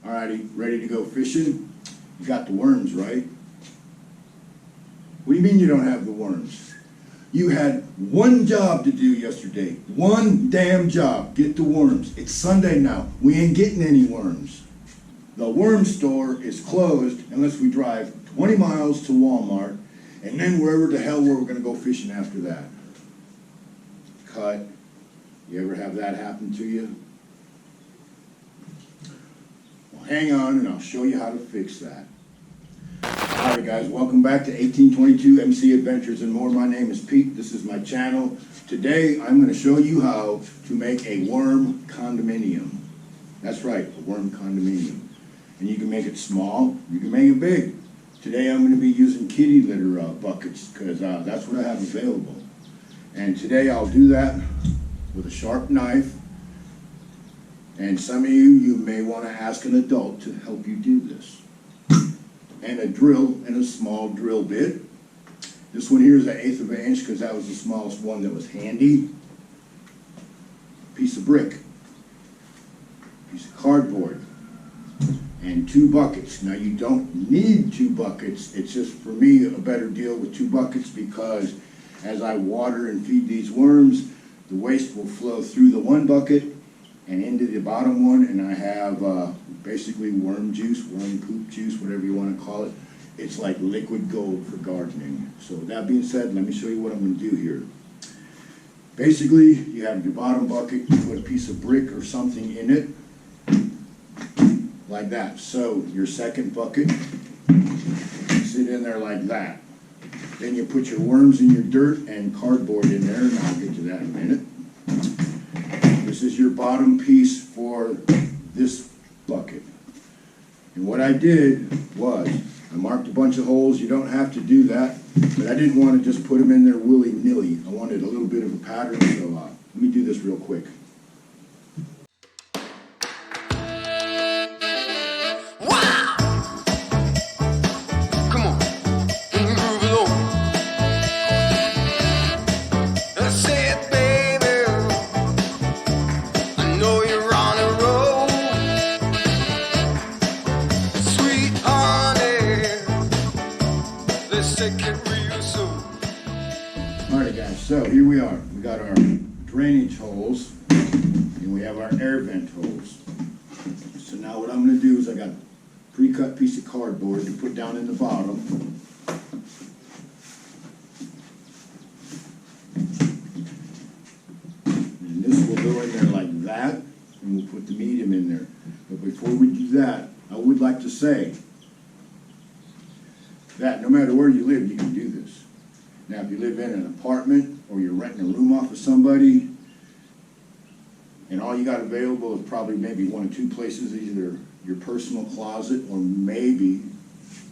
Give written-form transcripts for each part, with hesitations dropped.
Alrighty, ready to go fishing? You got the worms, right? What do you mean you don't have the worms? You had one job to do yesterday. One damn job. Get the worms. It's Sunday now. We ain't getting any worms. The worm store is closed unless we drive 20 miles to Walmart and then wherever the hell we're going to go fishing after that. Cut. You ever have that happen to you? Well, hang on and I'll show you how to fix that. Alright guys, welcome back to 1822 MC Adventures and More. My name is Pete. This is my channel. Today I'm going to show you how to make a worm condominium. That's right, a worm condominium. And you can make it small, you can make it big. Today I'm going to be using kitty litter buckets because that's what I have available. And today I'll do that with a sharp knife. And some of you may want to ask an adult to help you do this. And a drill and a small drill bit. This one here is 1/8 of an inch because that was the smallest one that was handy. Piece of brick, piece of cardboard, and 2 buckets. Now you don't need 2 buckets. It's just for me a better deal with 2 buckets because as I water and feed these worms, the waste will flow through the one bucket and into the bottom one, and I have basically worm juice, worm poop juice, whatever you want to call it. It's like liquid gold for gardening. So with that being said, let me show you what I'm going to do here. Basically, you have your bottom bucket, you put a piece of brick or something in it, like that. So your second bucket, sit in there like that. Then you put your worms and your dirt and cardboard in there, and I'll get to that in a minute. This is your bottom piece for this bucket. And what I did was, I marked a bunch of holes. You don't have to do that, but I didn't want to just put them in there willy-nilly. I wanted a little bit of a pattern, so let me do this real quick. Alright guys, so here we are. We got our drainage holes and we have our air vent holes. So now what I'm going to do is I got a pre-cut piece of cardboard to put down in the bottom. And this will go in there like that, and we'll put the medium in there. But before we do that, I would like to say that no matter where you live, you can do this. Now, if you live in an apartment or you're renting a room off of somebody, and all you got available is probably maybe 1 or 2 places, either your personal closet or maybe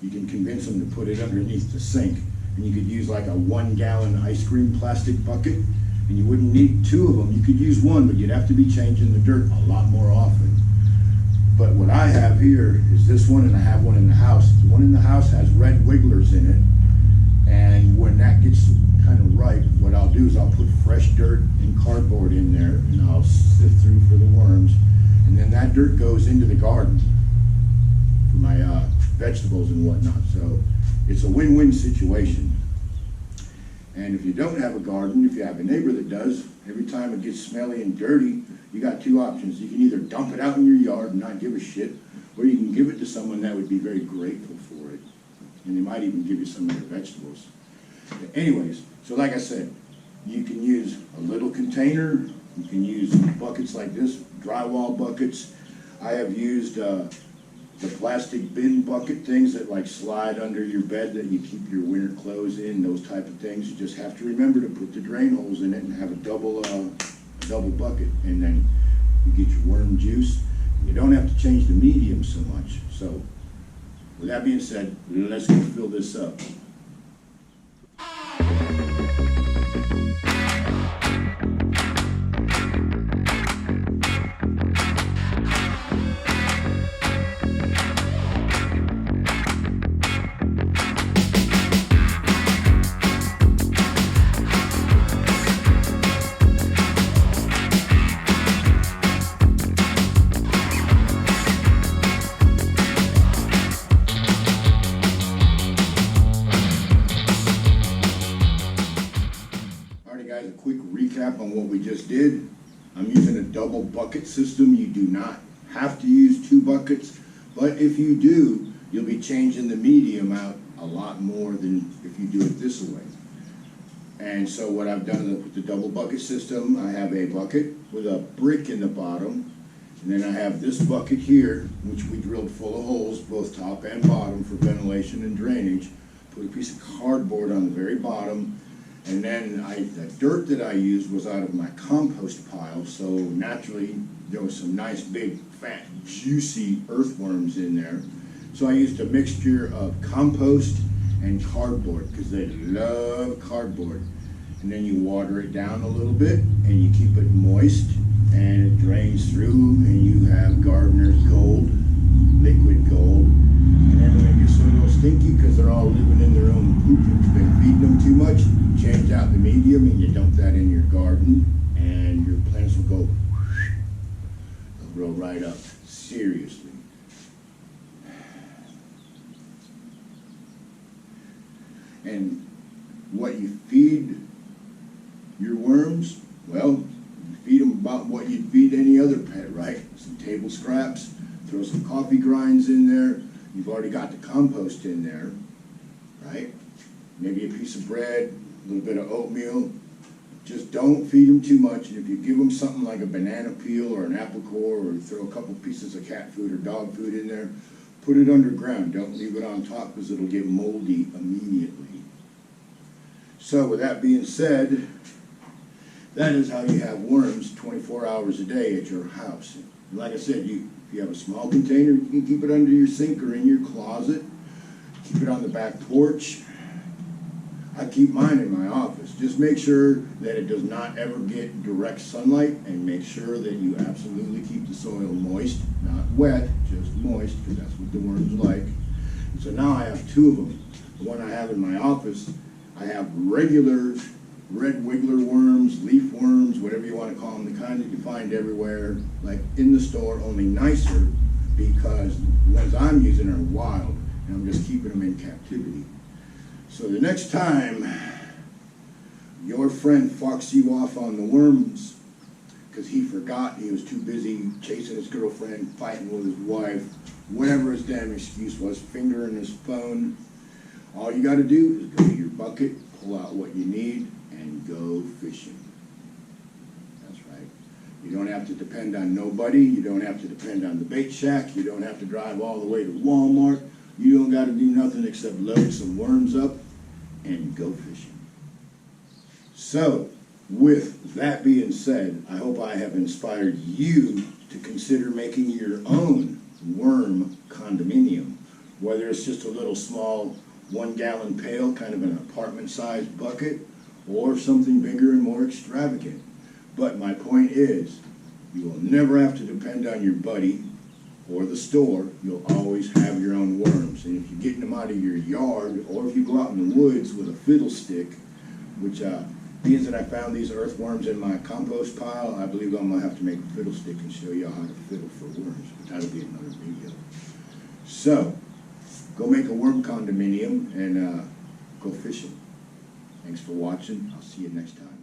you can convince them to put it underneath the sink. And you could use like a 1-gallon ice cream plastic bucket, and you wouldn't need 2 of them. You could use 1, but you'd have to be changing the dirt a lot more often. But what I have here is this one, and I have one in the house. The one in the house has red wigglers in it. And when that gets kind of ripe, what I'll do is I'll put fresh dirt and cardboard in there, and I'll sift through for the worms. And then that dirt goes into the garden for my vegetables and whatnot. So it's a win-win situation. And if you don't have a garden, if you have a neighbor that does, every time it gets smelly and dirty, you got 2 options. You can either dump it out in your yard and not give a shit, or you can give it to someone that would be very grateful for it. And they might even give you some of their vegetables. But anyways, so like I said, you can use a little container, you can use buckets like this, drywall buckets. I have used the plastic bin bucket things that like slide under your bed that you keep your winter clothes in, those type of things. You just have to remember to put the drain holes in it and have a double bucket, and then you get your worm juice. You don't have to change the medium so much. So with that being said, let's go fill this up. on what we just did. I'm using a double bucket system. You do not have to use 2 buckets, but if you do, you'll be changing the medium out a lot more than if you do it this way. And so what I've done with the double bucket system, I have a bucket with a brick in the bottom, and then I have this bucket here, which we drilled full of holes, both top and bottom, for ventilation and drainage. Put a piece of cardboard on the very bottom, and then the dirt that I used was out of my compost pile, so naturally there was some nice big fat juicy earthworms in there. So I used a mixture of compost and cardboard, because they love cardboard. And then you water it down a little bit and you keep it moist, and it drains through, and you have gardener's gold, liquid gold. And then when it gets a little stinky because they're all living in their own poop, you've been feeding them too much, change out the medium and you dump that in your garden, and your plants will go, they'll grow right up. Seriously. And what you feed your worms, well, you feed them about what you'd feed any other pet, right? Some table scraps, throw some coffee grinds in there. You've already got the compost in there, right? Maybe a piece of bread, a little bit of oatmeal. Just don't feed them too much. And if you give them something like a banana peel or an apple core, or throw a couple pieces of cat food or dog food in there, put it underground. Don't leave it on top, because it'll get moldy immediately. So with that being said, that is how you have worms 24 hours a day at your house. And like I said, if you have a small container, you can keep it under your sink or in your closet. Keep it on the back porch. I keep mine in my office. Just make sure that it does not ever get direct sunlight, and make sure that you absolutely keep the soil moist, not wet, just moist, because that's what the worms like. And so now I have 2 of them. The one I have in my office, I have regular red wiggler worms, leaf worms, whatever you want to call them, the kind that you find everywhere, like in the store, only nicer, because the ones I'm using are wild, and I'm just keeping them in captivity. So the next time your friend fucks you off on the worms because he forgot, he was too busy chasing his girlfriend, fighting with his wife, whatever his damn excuse was, fingering his phone, all you got to do is go to your bucket, pull out what you need, and go fishing. That's right. You don't have to depend on nobody. You don't have to depend on the bait shack. You don't have to drive all the way to Walmart. You don't got to do nothing except load some worms up and go fishing. So, with that being said, I hope I have inspired you to consider making your own worm condominium, whether it's just a little small 1-gallon pail, kind of an apartment-sized bucket, or something bigger and more extravagant. But my point is, you will never have to depend on your buddy or the store. You'll always have your own worms. And if you're getting them out of your yard, or if you go out in the woods with a fiddle stick, which being that I found these earthworms in my compost pile, I believe I'm going to have to make a fiddle stick and show you how to fiddle for worms. But that'll be another video. So, go make a worm condominium and go fishing. Thanks for watching. I'll see you next time.